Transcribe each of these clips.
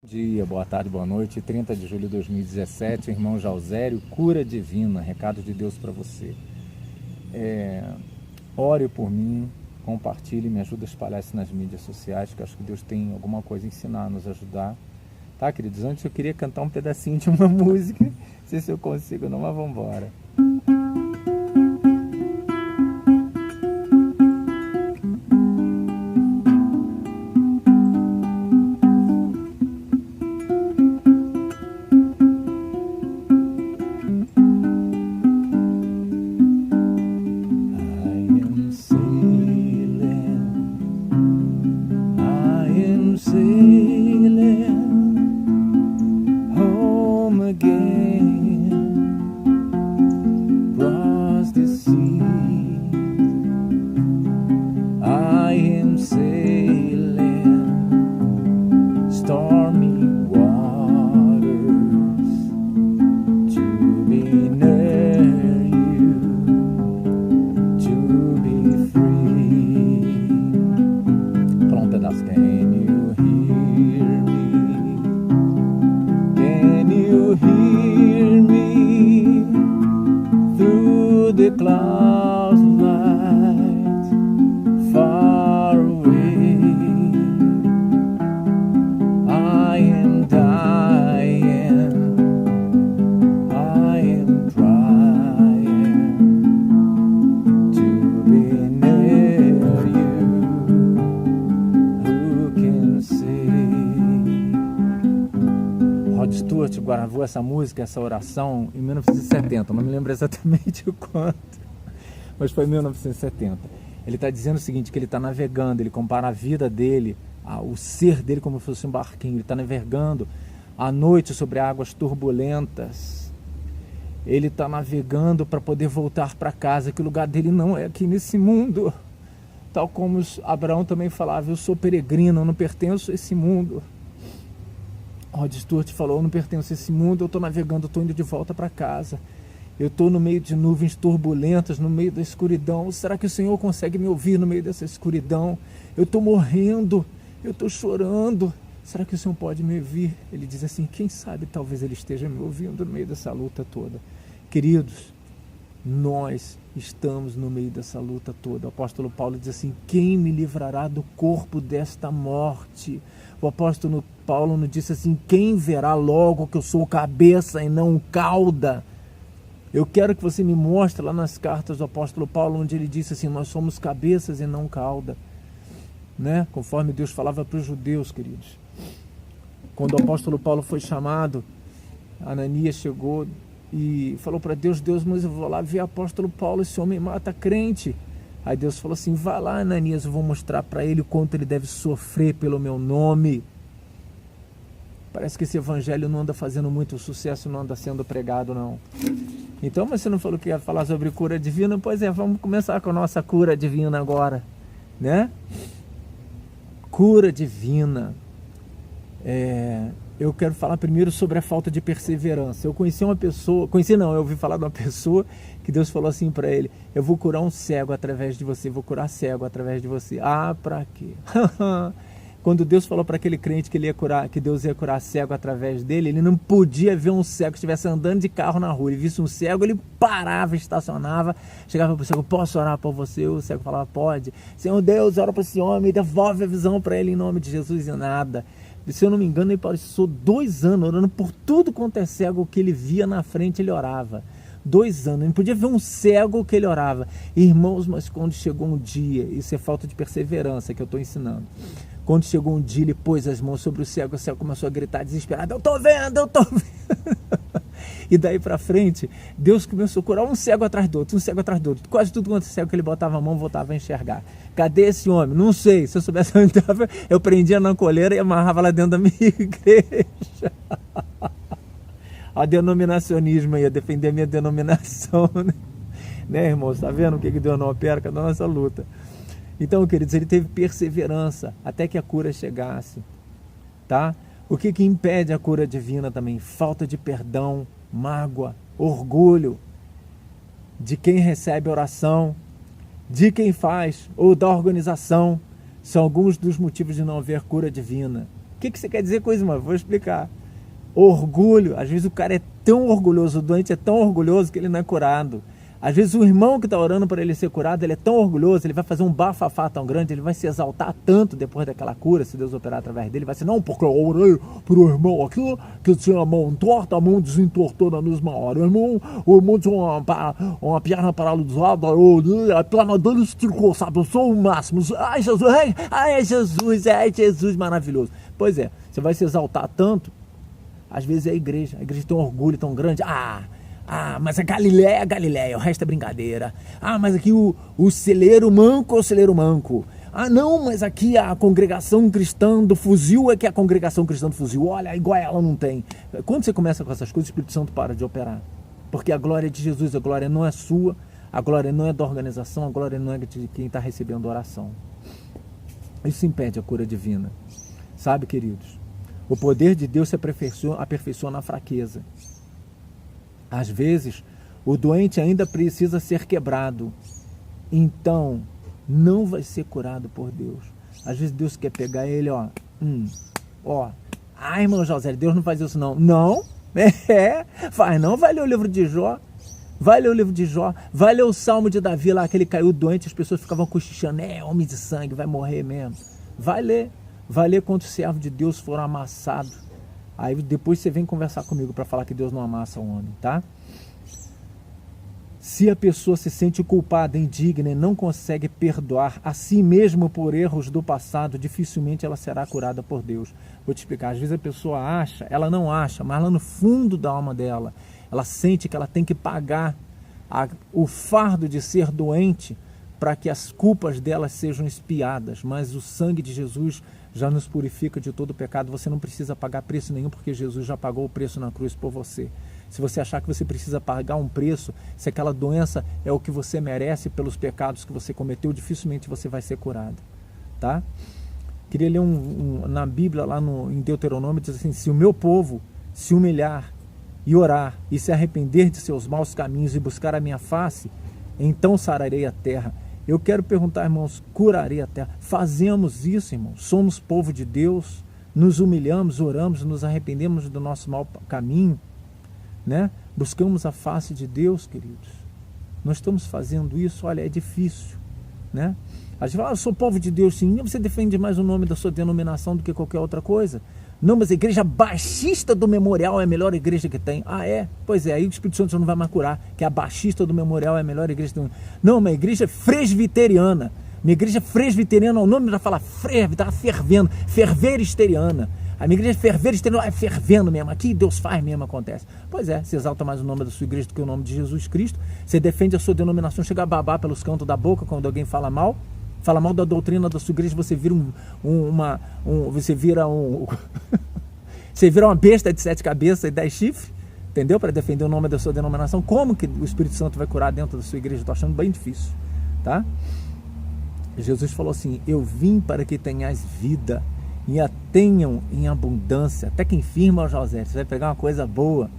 Bom dia, boa tarde, boa noite. 30 de julho de 2017, irmão Jalzério, cura divina, recado de Deus para você. Ore por mim, compartilhe, me ajude a espalhar isso nas mídias sociais, que eu acho que Deus tem alguma coisa a ensinar, nos ajudar. Tá, queridos? Antes eu queria cantar um pedacinho de uma música, não sei se eu consigo não, mas vamos embora. The clouds light far away. I am dying, I am trying to be near you. Who can say? Rod Stewart gravou essa música, essa oração em 1970, não me lembro exatamente o quanto, mas foi em 1970. Ele está dizendo o seguinte, que ele está navegando, ele compara a vida dele, o ser dele como se fosse um barquinho, ele está navegando à noite sobre águas turbulentas, ele está navegando para poder voltar para casa, que o lugar dele não é aqui nesse mundo, tal como Abraão também falava, eu sou peregrino, eu não pertenço a esse mundo. Rod Stewart falou, eu não pertenço a esse mundo, eu estou navegando, eu estou indo de volta para casa. Eu estou no meio de nuvens turbulentas, no meio da escuridão. Será que o Senhor consegue me ouvir no meio dessa escuridão? Eu estou morrendo, eu estou chorando. Será que o Senhor pode me ouvir? Ele diz assim, quem sabe talvez Ele esteja me ouvindo no meio dessa luta toda. Queridos, nós estamos no meio dessa luta toda. O apóstolo Paulo diz assim, quem me livrará do corpo desta morte? O apóstolo Paulo nos disse assim, quem verá logo que eu sou cabeça e não cauda? Eu quero que você me mostre lá nas cartas do apóstolo Paulo, onde ele disse assim, nós somos cabeças e não cauda, né? Conforme Deus falava para os judeus, queridos. Quando o apóstolo Paulo foi chamado, Ananias chegou e falou para Deus, mas eu vou lá ver o apóstolo Paulo, esse homem mata crente. Aí Deus falou assim, vai lá Ananias, eu vou mostrar para ele o quanto ele deve sofrer pelo meu nome. Parece que esse evangelho não anda fazendo muito sucesso, não anda sendo pregado não. Então, mas você não falou que ia falar sobre cura divina? Pois é, vamos começar com a nossa cura divina agora, né? Cura divina. Eu quero falar primeiro sobre a falta de perseverança. Eu conheci uma pessoa, eu ouvi falar de uma pessoa que Deus falou assim para ele, eu vou curar um cego através de você, vou curar cego através de você. Ah, para quê? Quando Deus falou para aquele crente que ele ia curar, que Deus ia curar cego através dele, ele não podia ver um cego que estivesse andando de carro na rua. Ele visse um cego, ele parava, estacionava, chegava para o cego, posso orar por você? O cego falava, pode. Senhor Deus, ora para esse homem, devolve a visão para ele em nome de Jesus e nada. Se eu não me engano, ele passou 2 anos orando por tudo quanto é cego que ele via na frente, ele orava. 2 anos, ele não podia ver um cego que ele orava. Irmãos, mas quando chegou um dia, isso é falta de perseverança que eu estou ensinando. Quando chegou um dia, ele pôs as mãos sobre o cego começou a gritar desesperado, eu estou vendo. E daí para frente, Deus começou a curar um cego atrás do outro, Quase tudo quanto cego que ele botava a mão, voltava a enxergar. Cadê esse homem? Não sei. Se eu soubesse onde estava, eu prendia na coleira e amarrava lá dentro da minha igreja. A denominacionismo aí, a defender a minha denominação, né, irmãos? Tá vendo o que Deus não opera com a nossa luta? Então, queridos, ele teve perseverança até que a cura chegasse, tá? O que impede a cura divina também? Falta de perdão, mágoa, orgulho de quem recebe a oração, de quem faz ou da organização, são alguns dos motivos de não haver cura divina. O que você quer dizer com isso, mano? Vou explicar. Orgulho. Às vezes o cara é tão orgulhoso, o doente é tão orgulhoso que ele não é curado. Às vezes o irmão que está orando para ele ser curado, ele é tão orgulhoso, ele vai fazer um bafafá tão grande, ele vai se exaltar tanto depois daquela cura, se Deus operar através dele, vai ser, não, porque eu orei para o irmão aqui, que tinha a mão torta, a mão desentortou na mesma hora. O irmão tinha uma perna paralisada, eu olhei, a perna dele esticou, sabe? Eu sou o máximo. Ai, Jesus, maravilhoso. Pois é, você vai se exaltar tanto, às vezes é a igreja tem um orgulho tão grande, mas a Galileia, o resto é brincadeira. Mas aqui o celeiro manco é o celeiro manco. Não, mas aqui a congregação cristã do fuzil é que é a congregação cristã do fuzil. Olha, igual ela não tem. Quando você começa com essas coisas, o Espírito Santo para de operar. Porque a glória é de Jesus, a glória não é sua, a glória não é da organização, a glória não é de quem está recebendo oração. Isso impede a cura divina. Sabe, queridos? O poder de Deus se aperfeiçoa na fraqueza. Às vezes, o doente ainda precisa ser quebrado. Então, não vai ser curado por Deus. Às vezes, Deus quer pegar ele, irmão José, Deus não faz isso não. Não? Faz não. Vai ler o livro de Jó. Vai ler o Salmo de Davi lá, que ele caiu doente, as pessoas ficavam cochichando, homem de sangue, vai morrer mesmo. Vai ler quando os servos de Deus foram amassados. Aí depois você vem conversar comigo para falar que Deus não amassa o homem, tá? Se a pessoa se sente culpada, indigna e não consegue perdoar a si mesma por erros do passado, dificilmente ela será curada por Deus. Vou te explicar, às vezes a pessoa ela não acha, mas lá no fundo da alma dela, ela sente que ela tem que pagar o fardo de ser doente para que as culpas delas sejam expiadas, mas o sangue de Jesus já nos purifica de todo pecado. Você não precisa pagar preço nenhum, porque Jesus já pagou o preço na cruz por você. Se você achar que você precisa pagar um preço, se aquela doença é o que você merece pelos pecados que você cometeu, dificilmente você vai ser curado, tá? Queria ler na Bíblia, lá em Deuteronômio, diz assim, se o meu povo se humilhar e orar e se arrepender de seus maus caminhos e buscar a minha face, então sararei a terra. Eu quero perguntar, irmãos, curarei a terra? Fazemos isso, irmãos? Somos povo de Deus, nos humilhamos, oramos, nos arrependemos do nosso mau caminho, né? Buscamos a face de Deus, queridos. Nós estamos fazendo isso, olha, é difícil, né? A gente fala, eu sou povo de Deus, sim. Você defende mais o nome da sua denominação do que qualquer outra coisa? Não, mas a igreja baixista do Memorial é a melhor igreja que tem. Pois é, aí o Espírito Santo não vai mais curar, que a baixista do Memorial é a melhor igreja que tem. Não, uma igreja presbiteriana. Minha igreja presbiteriana, o nome já fala está fervendo, ferveristeriana. A minha igreja ferveristeriana é fervendo mesmo, aqui Deus faz mesmo, acontece. Pois é, você exalta mais o nome da sua igreja do que o nome de Jesus Cristo, você defende a sua denominação, chega a babar pelos cantos da boca quando alguém fala mal da doutrina da sua igreja, você vira você vira uma besta de 7 cabeças e 10 chifres, entendeu? Para defender o nome da sua denominação. Como que o Espírito Santo vai curar dentro da sua igreja? Estou achando bem difícil, tá? Jesus falou assim, eu vim para que tenhais vida e a tenham em abundância. Até quem firma, José, você vai pegar uma coisa boa.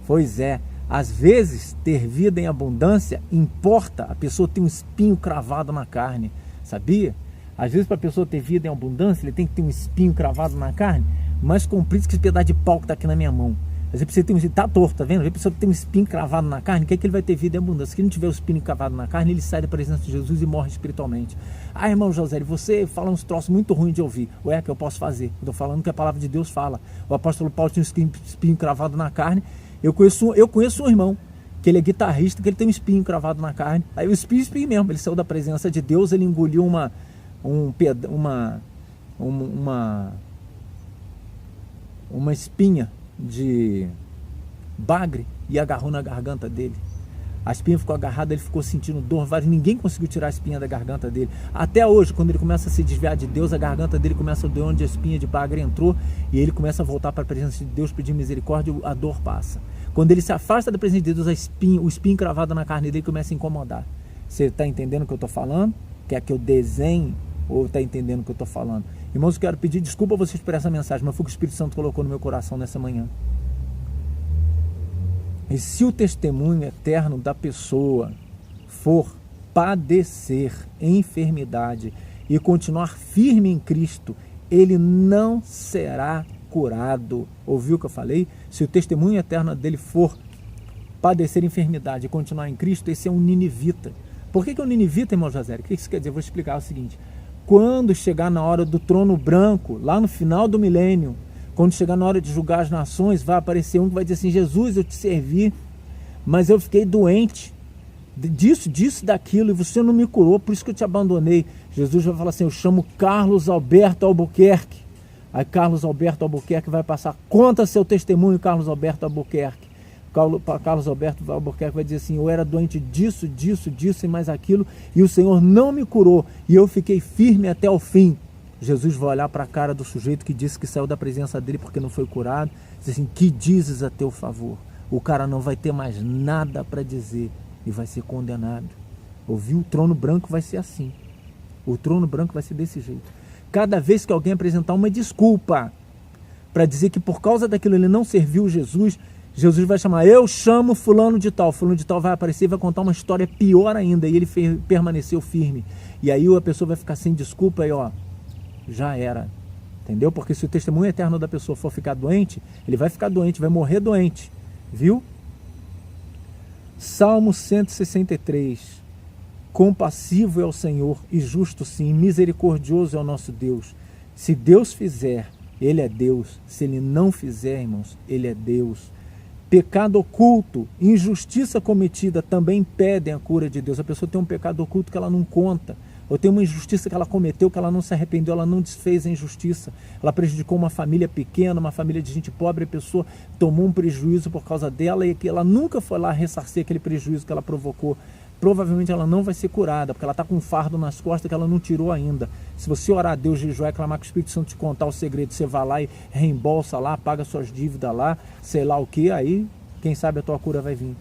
Pois é, às vezes ter vida em abundância importa a pessoa ter um espinho cravado na carne. Sabia? Às vezes para a pessoa ter vida em abundância, ele tem que ter um espinho cravado na carne, mais comprido que esse pedaço de pau que está aqui na minha mão. Às vezes você tem está torto, tá vendo? Às vezes a pessoa tem um espinho cravado na carne, que é que ele vai ter vida em abundância. Se ele não tiver o espinho cravado na carne, ele sai da presença de Jesus e morre espiritualmente. Irmão José, você fala uns troços muito ruins de ouvir. Ué, que eu posso fazer? Eu estou falando que a palavra de Deus fala. O apóstolo Paulo tinha um espinho cravado na carne. Eu conheço um irmão, que ele é guitarrista, que ele tem um espinho cravado na carne. Aí o espinho mesmo, ele saiu da presença de Deus, ele engoliu uma espinha de bagre e agarrou na garganta dele. A espinha ficou agarrada, ele ficou sentindo dor, ninguém conseguiu tirar a espinha da garganta dele. Até hoje, quando ele começa a se desviar de Deus, a garganta dele começa a doer onde a espinha de bagre entrou, e ele começa a voltar para a presença de Deus, pedir misericórdia, a dor passa. Quando ele se afasta da presença de Deus, o espinho cravado na carne dele começa a incomodar. Você está entendendo o que eu estou falando? Quer que eu desenhe ou está entendendo o que eu estou falando? Irmãos, eu quero pedir desculpa a vocês por essa mensagem, mas foi o que o Espírito Santo colocou no meu coração nessa manhã. E se o testemunho eterno da pessoa for padecer enfermidade e continuar firme em Cristo, ele não será curado. Ouviu o que eu falei? Se o testemunho eterno dele for padecer enfermidade e continuar em Cristo, esse é um ninivita. Por que é um ninivita, irmão José? O que isso quer dizer? Eu vou explicar o seguinte. Quando chegar na hora do trono branco, lá no final do milênio, quando chegar na hora de julgar as nações, vai aparecer um que vai dizer assim: Jesus, eu te servi, mas eu fiquei doente disso, daquilo, e você não me curou, por isso que eu te abandonei. Jesus vai falar assim: eu chamo Carlos Alberto Albuquerque. Aí Carlos Alberto Albuquerque vai passar: conta seu testemunho, Carlos Alberto Albuquerque. Carlos Alberto Albuquerque vai dizer assim: eu era doente disso e mais aquilo, e o Senhor não me curou, e eu fiquei firme até o fim. Jesus vai olhar para a cara do sujeito que disse que saiu da presença dele porque não foi curado, e diz assim: que dizes a teu favor? O cara não vai ter mais nada para dizer e vai ser condenado. Ouviu? O trono branco vai ser assim. O trono branco vai ser desse jeito. Cada vez que alguém apresentar uma desculpa para dizer que por causa daquilo ele não serviu Jesus, Jesus vai chamar: eu chamo fulano de tal vai aparecer e vai contar uma história pior ainda, e ele permaneceu firme. E aí a pessoa vai ficar sem desculpa e ó, já era. Entendeu? Porque se o testemunho eterno da pessoa for ficar doente, ele vai ficar doente, vai morrer doente. Viu? Salmo 163. Compassivo é o Senhor e justo sim, misericordioso é o nosso Deus. Se Deus fizer, ele é Deus. Se ele não fizer, irmãos, ele é Deus. Pecado oculto, injustiça cometida também pedem a cura de Deus. A pessoa tem um pecado oculto que ela não conta, ou tem uma injustiça que ela cometeu, que ela não se arrependeu, ela não desfez a injustiça, ela prejudicou uma família pequena, uma família de gente pobre, a pessoa tomou um prejuízo por causa dela e que ela nunca foi lá ressarcir aquele prejuízo que ela provocou. Provavelmente ela não vai ser curada, porque ela está com um fardo nas costas que ela não tirou ainda. Se você orar a Deus, jejuar, clamar que o Espírito Santo te contar o segredo, você vai lá e reembolsa lá, paga suas dívidas lá, sei lá o que, aí quem sabe a tua cura vai vir.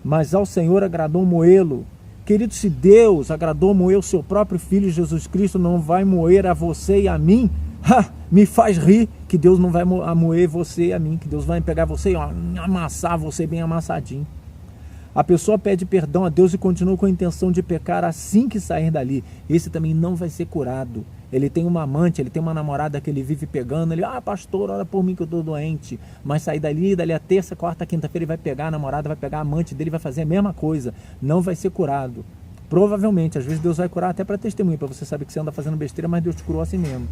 Mas ao Senhor agradou moê-lo. Querido, se Deus agradou moer o seu próprio Filho Jesus Cristo, não vai moer a você e a mim? Me faz rir que Deus não vai moer você e a mim, que Deus vai pegar você e amassar você bem amassadinho. A pessoa pede perdão a Deus e continua com a intenção de pecar assim que sair dali. Esse também não vai ser curado. Ele tem uma amante, ele tem uma namorada que ele vive pegando. Ele: pastor, ora por mim que eu estou doente. Mas sair dali a terça, quarta, quinta-feira ele vai pegar a namorada, vai pegar a amante dele, vai fazer a mesma coisa. Não vai ser curado. Provavelmente, às vezes Deus vai curar até para testemunho, para você saber que você anda fazendo besteira, mas Deus te curou assim mesmo.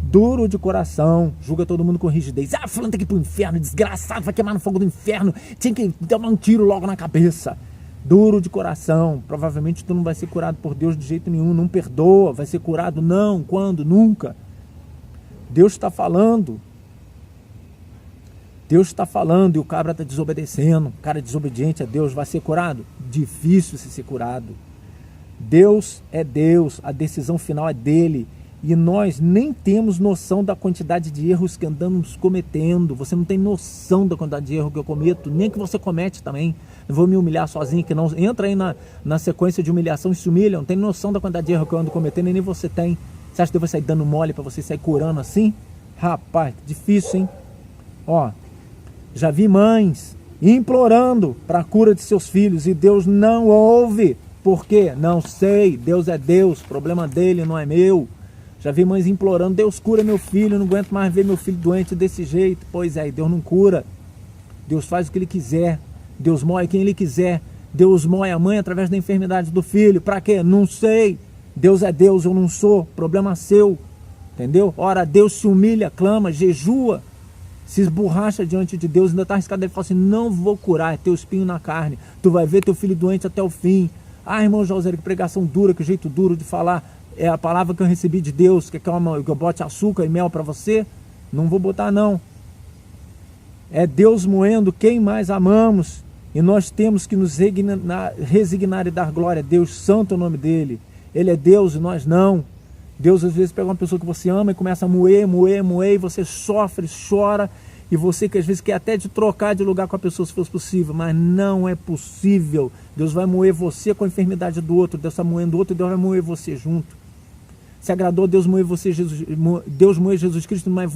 Duro de coração, julga todo mundo com rigidez. Fulano tem que ir pro inferno, desgraçado, vai queimar no fogo do inferno, tinha que dar um tiro logo na cabeça. Duro de coração, provavelmente tu não vai ser curado por Deus de jeito nenhum, não perdoa, vai ser curado não, quando? Nunca. Deus está falando. Deus está falando e o cabra está desobedecendo, o cara desobediente a Deus vai ser curado? Difícil ser curado. Deus é Deus, a decisão final é dele. E nós nem temos noção da quantidade de erros que andamos cometendo. Você não tem noção da quantidade de erro que eu cometo, nem que você comete também. Eu vou me humilhar sozinho, que não entra aí na sequência de humilhação e se humilha. Não tem noção da quantidade de erro que eu ando cometendo, e nem você tem. Você acha que eu vou sair dando mole para você sair curando assim? Rapaz, difícil, hein? Ó, já vi mães implorando para a cura de seus filhos e Deus não ouve. Por quê? Não sei. Deus é Deus, problema dele, não é meu. Já vi mães implorando: Deus cura meu filho, não aguento mais ver meu filho doente desse jeito. Pois é, Deus não cura. Deus faz o que ele quiser. Deus moe quem ele quiser. Deus moe a mãe através da enfermidade do filho. Para quê? Não sei. Deus é Deus, eu não sou. Problema seu. Entendeu? Ora, Deus se humilha, clama, jejua, se esborracha diante de Deus, ainda está arriscado. Ele fala assim: não vou curar, é teu espinho na carne. Tu vai ver teu filho doente até o fim. Irmão José, que pregação dura, que jeito duro de falar. É a palavra que eu recebi de Deus, que eu bote açúcar e mel para você? Não vou botar não. É Deus moendo quem mais amamos, e nós temos que nos resignar e dar glória a Deus. Santo é o nome dele. Ele é Deus e nós não. Deus às vezes pega uma pessoa que você ama e começa a moer, e você sofre, chora, e você que às vezes quer até de trocar de lugar com a pessoa se fosse possível, mas não é possível. Deus vai moer você com a enfermidade do outro, Deus está moendo o outro e Deus vai moer você junto. Se agradou Deus moer você, Deus moer Jesus Cristo, mas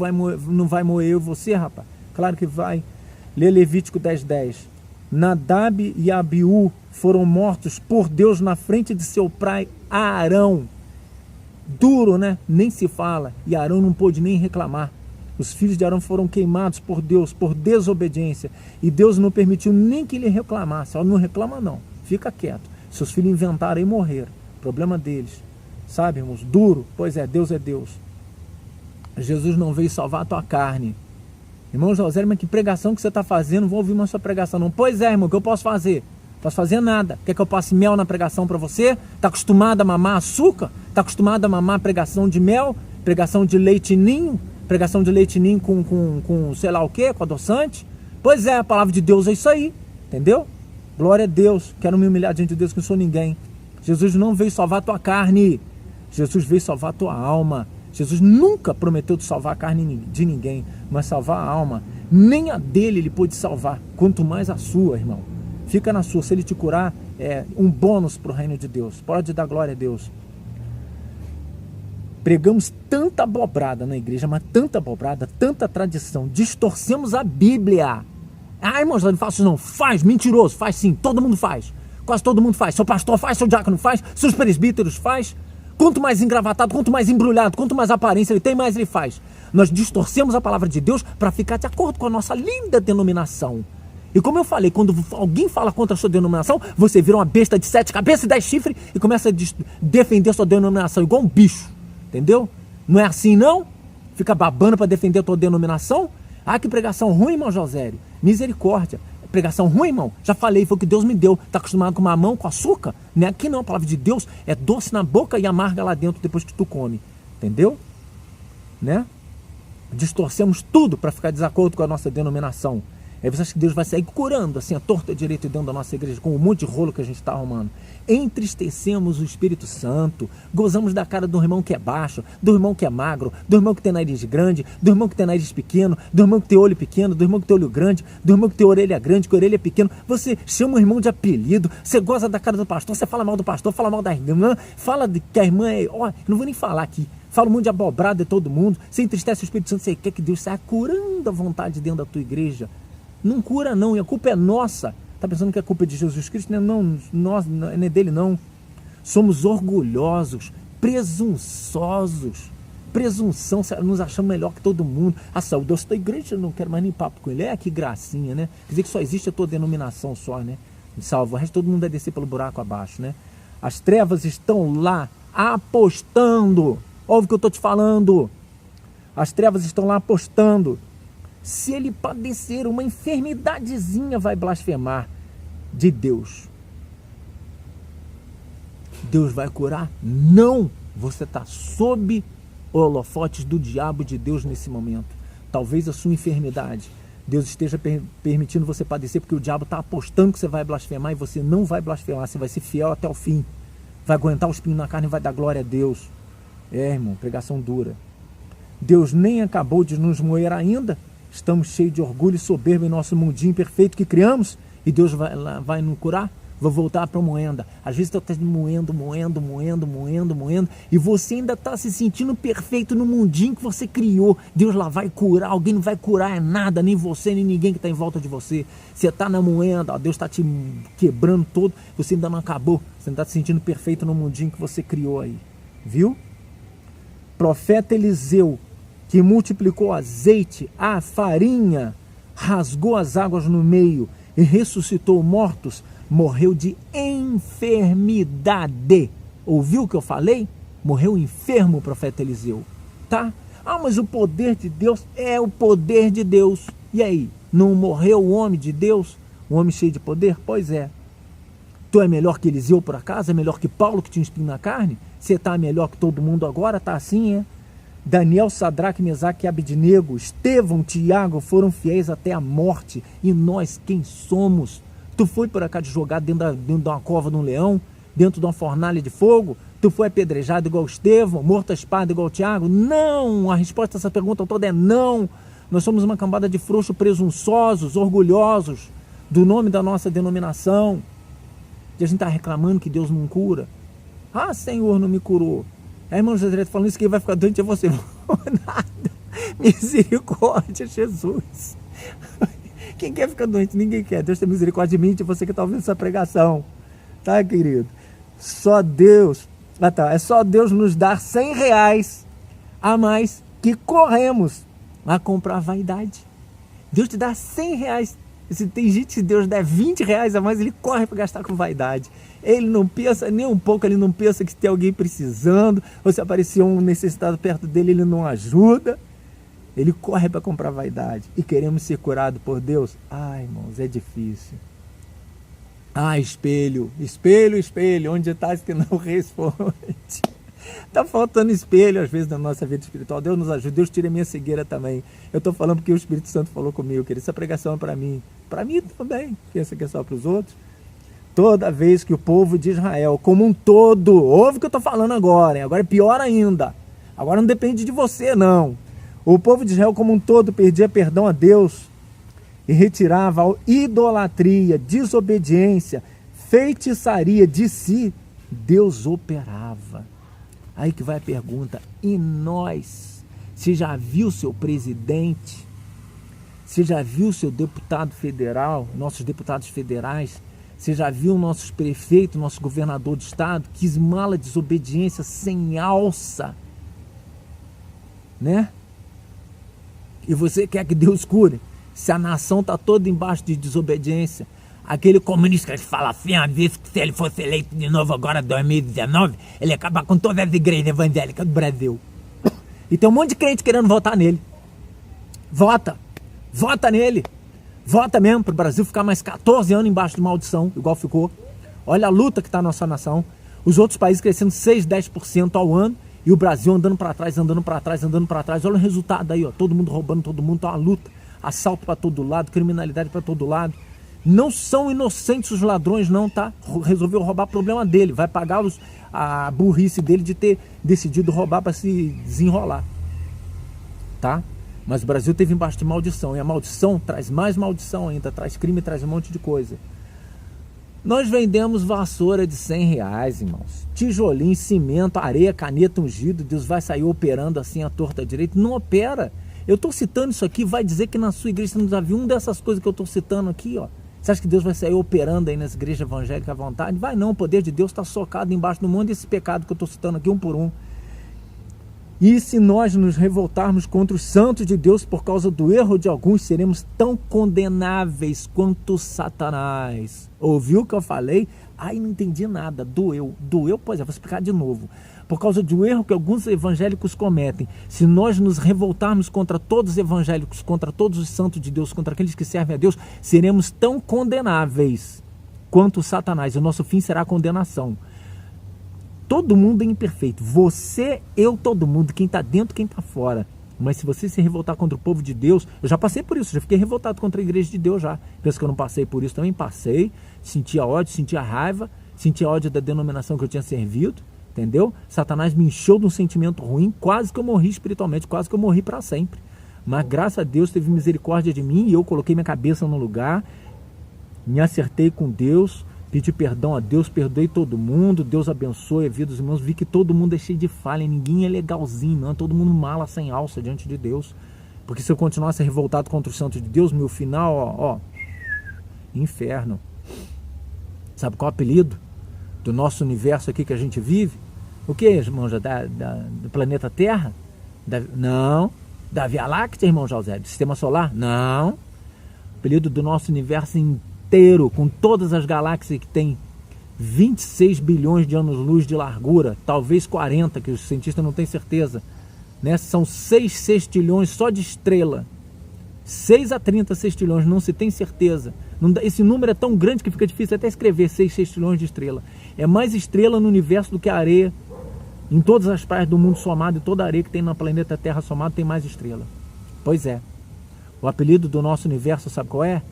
não vai moer eu e você, rapaz? Claro que vai. Lê Levítico 10:10. Nadab e Abiú foram mortos por Deus na frente de seu pai Arão. Duro, né? Nem se fala. E Arão não pôde nem reclamar. Os filhos de Arão foram queimados por Deus, por desobediência. E Deus não permitiu nem que ele reclamasse. Ó, não reclama não, fica quieto. Seus filhos inventaram e morreram. Problema deles. Sabe, irmãos? Duro. Pois é, Deus é Deus. Jesus não veio salvar a tua carne. Irmão José, mas que pregação que você está fazendo? Não vou ouvir mais sua pregação não. Pois é, irmão, o que eu posso fazer? Não posso fazer nada. Quer que eu passe mel na pregação para você? Está acostumado a mamar açúcar? Está acostumado a mamar pregação de mel? Pregação de leite ninho? Pregação de leite ninho com sei lá o que, com adoçante? Pois é, a palavra de Deus é isso aí. Entendeu? Glória a Deus. Quero me humilhar diante de Deus que não sou ninguém. Jesus não veio salvar a tua carne. Jesus veio salvar a tua alma. Jesus nunca prometeu de salvar a carne de ninguém, mas salvar a alma. Nem a dele ele pôde salvar, quanto mais a sua, irmão. Fica na sua. Se ele te curar, é um bônus para o reino de Deus. Pode dar glória a Deus. Pregamos tanta abobrada na igreja, mas tanta abobrada, tanta tradição. Distorcemos a Bíblia. Ah, irmãos, não faço não. Faz, mentiroso. Faz sim, todo mundo faz. Quase todo mundo faz. Seu pastor faz, seu diácono faz, seus presbíteros faz. Quanto mais engravatado, quanto mais embrulhado, quanto mais aparência ele tem, mais ele faz. Nós distorcemos a palavra de Deus para ficar de acordo com a nossa linda denominação. E como eu falei, quando alguém fala contra a sua denominação, você vira uma besta de 7 cabeças e 10 chifres e começa a defender a sua denominação igual um bicho. Entendeu? Não é assim não? Fica babando para defender a tua denominação? Ah, que pregação ruim, irmão Josério. Misericórdia. Pregação ruim, irmão? Já falei, foi o que Deus me deu. Está acostumado com mamão, com açúcar? Não é aqui não, a palavra de Deus é doce na boca e amarga lá dentro depois que tu come. Entendeu? Né? Distorcemos tudo para ficar de desacordo com a nossa denominação. Aí você acha que Deus vai sair curando assim a torta direita dentro da nossa igreja com um monte de rolo que a gente está arrumando. Entristecemos o Espírito Santo, gozamos da cara do irmão que é baixo, do irmão que é magro, do irmão que tem nariz grande, do irmão que tem nariz pequeno, do irmão que tem olho pequeno, do irmão que tem olho grande, do irmão que tem orelha grande, que a orelha é pequena. Você chama o irmão de apelido, você goza da cara do pastor, você fala mal do pastor, fala mal da irmã, fala que a irmã é... Ó, não vou nem falar aqui. Fala um monte de abobrada de todo mundo, você entristece o Espírito Santo, você quer que Deus saia curando a vontade dentro da tua igreja. Não cura não, e a culpa é nossa. Está pensando que a culpa é de Jesus Cristo? Não, nós, não é dele não. Somos orgulhosos, presunçosos. Presunção, nos achamos melhor que todo mundo. A saúde da igreja, eu não quero mais nem papo com ele. É, que gracinha, né? Quer dizer que só existe a tua denominação só, né? Salvo, o resto todo mundo vai descer pelo buraco abaixo, né? As trevas estão lá apostando. Ouve o que eu estou te falando. As trevas estão lá apostando. Se ele padecer uma enfermidadezinha, vai blasfemar de Deus. Deus vai curar? Não! Você está sob holofotes do diabo de Deus nesse momento. Talvez a sua enfermidade, Deus esteja permitindo você padecer, porque o diabo está apostando que você vai blasfemar e você não vai blasfemar, você vai ser fiel até o fim. Vai aguentar o espinho na carne e vai dar glória a Deus. É, irmão, pregação dura. Deus nem acabou de nos moer ainda. Estamos cheios de orgulho e soberba em nosso mundinho perfeito que criamos e Deus vai nos curar? Vou voltar para a moenda. Às vezes tu está moendo e você ainda está se sentindo perfeito no mundinho que você criou. Deus lá vai curar, alguém não vai curar é nada, nem você, nem ninguém que está em volta de você. Você está na moenda, ó, Deus está te quebrando todo, você ainda não acabou. Você ainda está se sentindo perfeito no mundinho que você criou aí. Viu? Profeta Eliseu, que multiplicou azeite, a farinha, rasgou as águas no meio e ressuscitou mortos, morreu de enfermidade. Ouviu o que eu falei? Morreu enfermo o profeta Eliseu. Tá? Ah, mas o poder de Deus é o poder de Deus. E aí? Não morreu o homem de Deus? Um homem cheio de poder? Pois é. Tu é melhor que Eliseu por acaso? É melhor que Paulo que tinha um espinho na carne? Você está melhor que todo mundo agora? Tá assim, é? Daniel, Sadraque, Mesaque e Abednego, Estevão, Tiago foram fiéis até a morte. E nós quem somos? Tu foi por acaso jogado dentro de uma cova de um leão? Dentro de uma fornalha de fogo? Tu foi apedrejado igual Estevão? Morto a espada igual Tiago? Não! A resposta a essa pergunta toda é não! Nós somos uma cambada de frouxos presunçosos, orgulhosos do nome da nossa denominação. E a gente está reclamando que Deus não cura. Ah, Senhor, não me curou. Aí, irmão José falando isso, quem vai ficar doente é você. Nada. Misericórdia, Jesus. Quem quer ficar doente? Ninguém quer. Deus tem misericórdia de mim e de você que está ouvindo essa pregação. Tá, querido? Só Deus Ah, tá. É só Deus nos dar R$100 a mais que corremos a comprar vaidade. Deus te dá R$100. Se tem gente que Deus der R$20 a mais, ele corre para gastar com vaidade. Ele não pensa nem um pouco, ele não pensa que tem alguém precisando, ou se aparecer um necessitado perto dele, ele não ajuda. Ele corre para comprar vaidade. E queremos ser curados por Deus? Ai, irmãos, é difícil. Ah, espelho, espelho, espelho, onde estás que não responde? Está faltando espelho às vezes na nossa vida espiritual. Deus nos ajuda, Deus tira a minha cegueira também. Eu estou falando porque o Espírito Santo falou comigo, querido. Essa pregação é para mim também. Pensa que é só para os outros. Toda vez que o povo de Israel, como um todo, ouve o que eu estou falando agora, hein? Agora é pior ainda. Agora não depende de você, não. O povo de Israel como um todo perdia perdão a Deus e retirava a idolatria, desobediência, feitiçaria de si, Deus operava. Aí que vai a pergunta, e nós? Você já viu seu presidente? Você já viu seu deputado federal, nossos deputados federais? Você já viu nossos prefeitos, nosso governador de estado, que esmala desobediência sem alça, né? E você quer que Deus cure? Se a nação está toda embaixo de desobediência, aquele comunista que fala assim, disse que se ele fosse eleito de novo agora em 2019, ele ia acabar com todas as igrejas evangélicas do Brasil. E tem um monte de crente querendo votar nele. Vota nele. Vota mesmo para o Brasil ficar mais 14 anos embaixo de maldição, igual ficou. Olha a luta que está a nossa nação. Os outros países crescendo 6, 10% ao ano e o Brasil andando para trás, andando para trás, andando para trás. Olha o resultado aí, ó. Todo mundo roubando, todo mundo, tá uma luta. Assalto para todo lado, criminalidade para todo lado. Não são inocentes os ladrões, não, tá? Resolveu roubar, problema dele. Vai pagar a burrice dele de ter decidido roubar para se desenrolar, tá? Mas o Brasil teve embaixo de maldição, e a maldição traz mais maldição ainda, traz crime, traz um monte de coisa. Nós vendemos vassoura de R$100, irmãos. Tijolinho, cimento, areia, caneta, ungido. Deus vai sair operando assim a torta direita. Não opera. Eu estou citando isso aqui, vai dizer que na sua igreja você não já viu uma dessas coisas que eu estou citando aqui, ó. Você acha que Deus vai sair operando aí nas igrejas evangélicas à vontade? Vai não, o poder de Deus está socado embaixo do mundo desse pecado que eu estou citando aqui um por um. E se nós nos revoltarmos contra os santos de Deus por causa do erro de alguns, seremos tão condenáveis quanto Satanás. Ouviu o que eu falei? Ai, não entendi nada. Doeu. Pois é, vou explicar de novo. Por causa do erro que alguns evangélicos cometem, se nós nos revoltarmos contra todos os evangélicos, contra todos os santos de Deus, contra aqueles que servem a Deus, seremos tão condenáveis quanto Satanás. O nosso fim será a condenação. Todo mundo é imperfeito. Você, eu, todo mundo. Quem está dentro, quem está fora. Mas se você se revoltar contra o povo de Deus... Eu já passei por isso. Já fiquei revoltado contra a igreja de Deus já. Penso que eu não passei por isso também. Passei. Sentia ódio, sentia raiva. Sentia ódio da denominação que eu tinha servido. Entendeu? Satanás me encheu de um sentimento ruim. Quase que eu morri espiritualmente. Quase que eu morri para sempre. Mas graças a Deus teve misericórdia de mim. E eu coloquei minha cabeça no lugar. Me acertei com Deus. Pedi perdão a Deus, perdoei todo mundo, Deus abençoe a vida dos irmãos. Vi que todo mundo é cheio de falha, ninguém é legalzinho, não. Todo mundo mala sem alça diante de Deus. Porque se eu continuasse revoltado contra os santos de Deus, meu final, ó, inferno. Sabe qual é o apelido do nosso universo aqui que a gente vive? O que, irmão? Do planeta Terra? Não. Da Via Láctea, irmão José? Do Sistema Solar? Não. O apelido do nosso universo inteiro, com todas as galáxias que tem 26 bilhões de anos-luz de largura, talvez 40, que os cientistas não têm certeza, né? São 6 sextilhões só de estrela, 6 a 30 sextilhões, não se tem certeza. Esse número é tão grande que fica difícil até escrever 6 sextilhões de estrela. É mais estrela no universo do que a areia. Em todas as praias do mundo somado, e toda a areia que tem no planeta Terra somado, tem mais estrela. Pois é. O apelido do nosso universo, sabe qual é?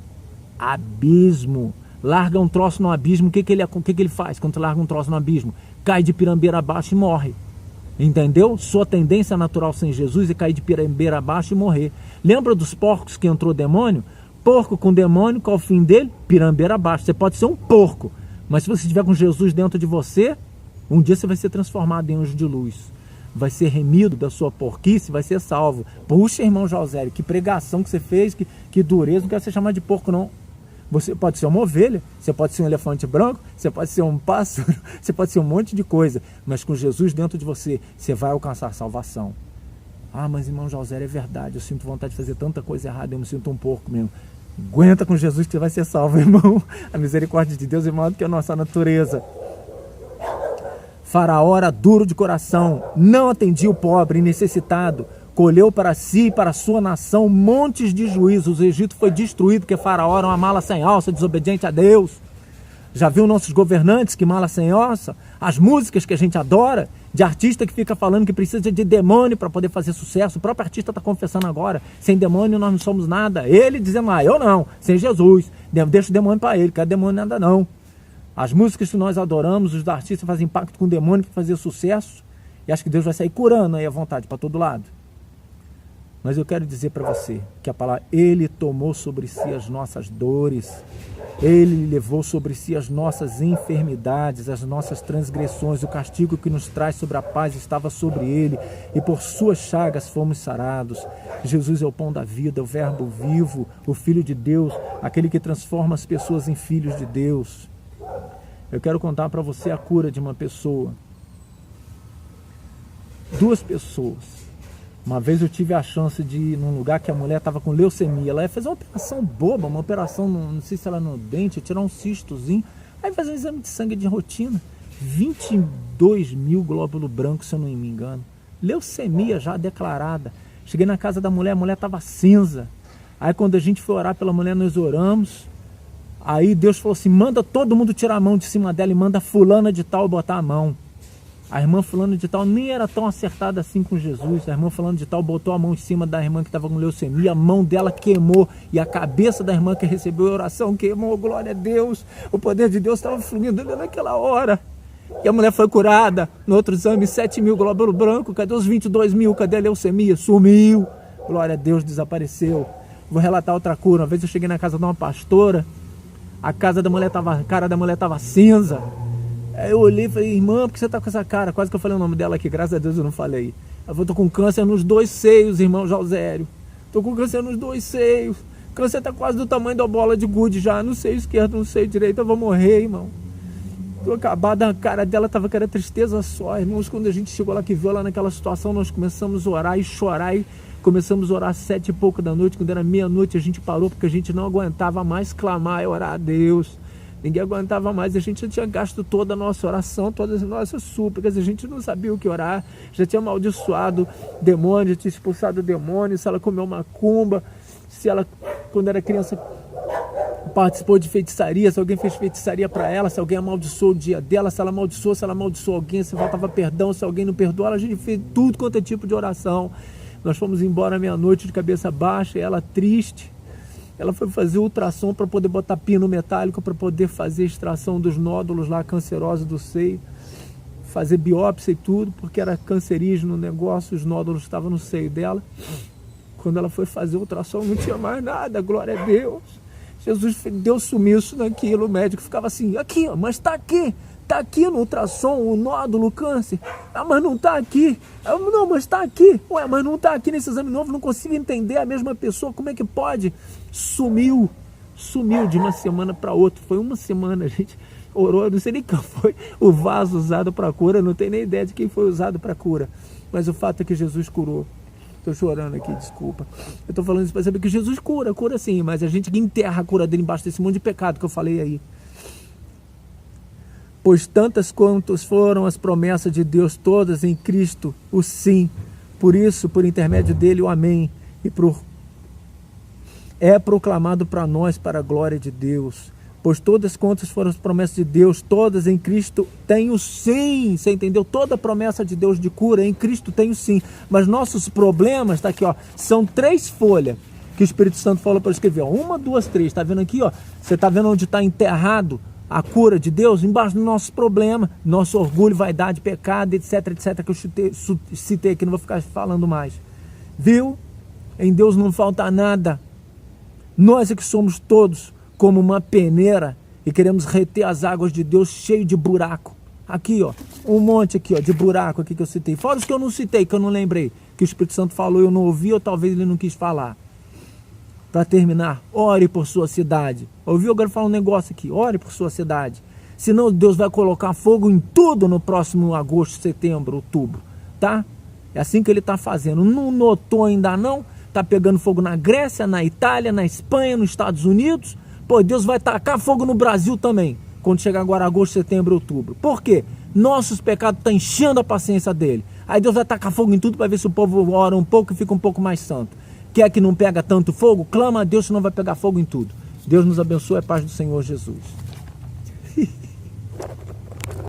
Abismo. Larga um troço no abismo, o que ele faz quando larga um troço no abismo? Cai de pirambeira abaixo e morre. Entendeu? Sua tendência natural sem Jesus é cair de pirambeira abaixo e morrer. Lembra dos porcos que entrou demônio? Porco com demônio, qual é o fim dele? Pirambeira abaixo. Você pode ser um porco, mas se você estiver com Jesus dentro de você, um dia você vai ser transformado em anjo de luz. Vai ser remido da sua porquice, vai ser salvo. Puxa, irmão José, que pregação que você fez, que dureza, não quero ser chamado de porco não. Você pode ser uma ovelha, você pode ser um elefante branco, você pode ser um pássaro, você pode ser um monte de coisa, mas com Jesus dentro de você, você vai alcançar salvação. Ah, mas irmão José, é verdade, eu sinto vontade de fazer tanta coisa errada, eu me sinto um porco mesmo. Aguenta com Jesus que você vai ser salvo, irmão. A misericórdia de Deus é maior do que a nossa natureza. Faraó era duro de coração, não atendia o pobre e necessitado, colheu para si e para a sua nação montes de juízos. O Egito foi destruído porque Faraó era uma mala sem alça, desobediente a Deus. Já viu nossos governantes, que mala sem alça? As músicas que a gente adora, de artista que fica falando que precisa de demônio para poder fazer sucesso. O próprio artista está confessando agora, sem demônio nós não somos nada. Ele dizendo lá, eu não, sem Jesus, deixa o demônio para ele, quer demônio nada não. As músicas que nós adoramos, os artistas fazem pacto com o demônio para fazer sucesso, e acho que Deus vai sair curando aí à vontade para todo lado. Mas eu quero dizer para você que a palavra, Ele tomou sobre si as nossas dores, Ele levou sobre si as nossas enfermidades, as nossas transgressões, o castigo que nos traz sobre a paz estava sobre Ele, e por suas chagas fomos sarados. Jesus é o pão da vida, o verbo vivo, o Filho de Deus, aquele que transforma as pessoas em filhos de Deus. Eu quero contar para você a cura de uma pessoa. 2 pessoas. Uma vez eu tive a chance de ir num lugar que a mulher estava com leucemia. Ela ia fazer uma operação boba, uma operação, não sei se era no dente, tirar um cistozinho. Aí fazer um exame de sangue de rotina. 22 mil glóbulos brancos, se eu não me engano. Leucemia já declarada. Cheguei na casa da mulher, a mulher estava cinza. Aí quando a gente foi orar pela mulher, nós oramos. Aí Deus falou assim, manda todo mundo tirar a mão de cima dela e manda fulana de tal botar a mão. A irmã fulano de tal nem era tão acertada assim com Jesus. A irmã fulano de tal botou a mão em cima da irmã que estava com leucemia. A mão dela queimou e a cabeça da irmã que recebeu a oração queimou. Glória a Deus. O poder de Deus estava fluindo naquela hora. E a mulher foi curada. No outro exame, 7 mil glóbulos brancos. Cadê os 22 mil? Cadê a leucemia? Sumiu. Glória a Deus, desapareceu. Vou relatar outra cura. Uma vez eu cheguei na casa de uma pastora. A cara da mulher estava cinza. Aí eu olhei e falei, irmã, por que você está com essa cara? Quase que eu falei o nome dela aqui, graças a Deus eu não falei. Ela falou, estou com câncer nos 2 seios, irmão Josério. Estou com câncer nos 2 seios. O câncer está quase do tamanho da bola de gude já. No seio esquerdo, no seio direito, eu vou morrer, irmão. Estou acabada, a cara dela estava com tristeza só. Irmãos, quando a gente chegou lá, que viu ela naquela situação, nós começamos a orar e chorar. E começamos a orar às 7 e pouco da noite. Quando era meia-noite, a gente parou porque a gente não aguentava mais clamar e orar a Deus. Ninguém aguentava mais, a gente já tinha gasto toda a nossa oração, todas as nossas súplicas, a gente não sabia o que orar, já tinha amaldiçoado demônio, já tinha expulsado demônio, se ela comeu macumba, se ela, quando era criança, participou de feitiçaria, se alguém fez feitiçaria para ela, se alguém amaldiçoou o dia dela, se ela amaldiçoou alguém, se faltava perdão, se alguém não perdoou, a gente fez tudo quanto é tipo de oração. Nós fomos embora meia-noite de cabeça baixa, ela triste. Ela foi fazer ultrassom para poder botar pino metálico, para poder fazer extração dos nódulos lá cancerosos do seio, fazer biópsia e tudo, porque era cancerígeno o negócio, os nódulos estavam no seio dela. Quando ela foi fazer ultrassom não tinha mais nada, glória a Deus. Jesus deu sumiço naquilo, o médico ficava assim, aqui, ó, mas está aqui no ultrassom o nódulo, o câncer. Ah, mas não está aqui. Ah, não, mas está aqui. Ué, mas não está aqui nesse exame novo, não consigo entender a mesma pessoa, como é que pode? Sumiu de uma semana para outra. Foi uma semana, a gente orou, eu não sei nem qual foi o vaso usado para cura, não tenho nem ideia de quem foi usado para cura. Mas o fato é que Jesus curou. Estou chorando aqui, desculpa. Eu estou falando isso para saber que Jesus cura sim, mas a gente enterra a cura dele embaixo desse monte de pecado que eu falei aí. Pois tantas quantas foram as promessas de Deus, todas em Cristo, o sim. Por isso, por intermédio dele, o amém. É proclamado para nós, para a glória de Deus. Pois todas quantas foram as promessas de Deus, todas em Cristo tem o sim. Você entendeu? Toda promessa de Deus de cura em Cristo tem o sim. Mas nossos problemas, está aqui, ó, são 3 folhas que o Espírito Santo falou para escrever. Ó, 1, 2, 3. Está vendo aqui? Ó? Você está vendo onde está enterrado a cura de Deus? Embaixo do nosso problema, nosso orgulho, vaidade, pecado, etc, etc, que eu citei aqui, não vou ficar falando mais. Viu? Em Deus não falta nada. Nós é que somos todos como uma peneira e queremos reter as águas de Deus cheio de buraco. Aqui, ó, um monte aqui, ó, de buraco aqui que eu citei. Fora os que eu não citei, que eu não lembrei, que o Espírito Santo falou, eu não ouvi, ou talvez ele não quis falar. Para terminar, ore por sua cidade. Ouviu? Agora falar um negócio aqui. Ore por sua cidade. Senão Deus vai colocar fogo em tudo no próximo agosto, setembro, outubro. Tá? É assim que ele está fazendo. Não notou ainda não? Está pegando fogo na Grécia, na Itália, na Espanha, nos Estados Unidos. Pô, Deus vai tacar fogo no Brasil também. Quando chegar agora agosto, setembro, outubro. Por quê? Nossos pecados estão enchendo a paciência dele. Aí Deus vai tacar fogo em tudo para ver se o povo ora um pouco e fica um pouco mais santo. Quer que não pega tanto fogo? Clama a Deus, senão vai pegar fogo em tudo. Deus nos abençoe, a paz do Senhor Jesus.